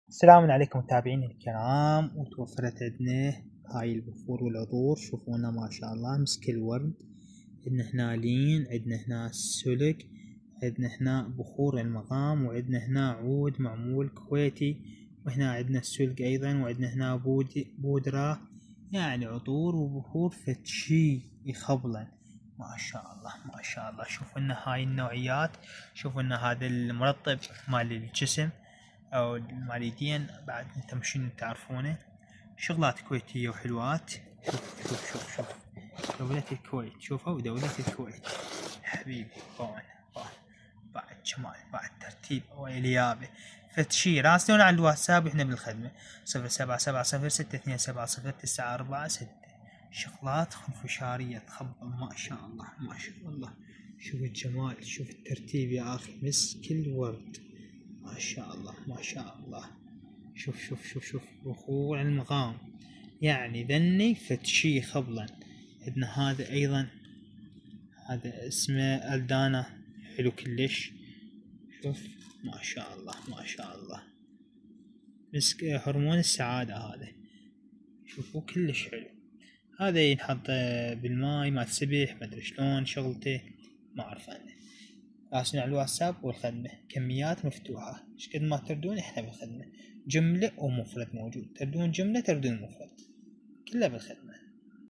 السلام عليكم متابعينا الكرام، وتوفرت عندنا هاي البخور والعطور. شوفونا ما شاء الله مسك الورد. عندنا هنا لين، عندنا هنا السلك، عندنا هنا بخور المقام، وعندنا هنا عود معمول كويتي، وهنا عندنا السلك ايضا، وعندنا هنا بودرة. يعني عطور وبخور فتشي يخبلا ما شاء الله ما شاء الله. شوفوا لنا هاي النوعيات، شوفوا لنا هذا المرطب مال الجسم او الماليدين بعد تمشين تعرفونه. شغلات كويتية وحلوات. شوف دولة الكويت، شوفوا دولة الكويت حبيبي. هون بعد جمال، بعد ترتيب واليابة. فتشي راسلونا على الواتساب احنا بالخدمة 077062709446. شغلات خنفشارية تخبل ما شاء الله ما شاء الله. شوف الجمال، شوف الترتيب يا اخي، مسك الورد ما شاء الله ما شاء الله. شوف بخور المقام، يعني ذني فتشي خبلا. عندنا هذا ايضا، هذا اسمه الدانا، حلو كلش. شوف ما شاء الله ما شاء الله، مسك هرمون السعادة هذا. شوفوا كلش حلو. هذا ينحط بالماي ما تسبح، ما ادري شلون شغلته ما اعرف عنه. راسلنا على الواتساب والخدمة، كميات مفتوحة، ايش قد ما تردون احنا بالخدمة. جملة ومفرد موجود، تردون جملة تردون مفرد، كله بالخدمة.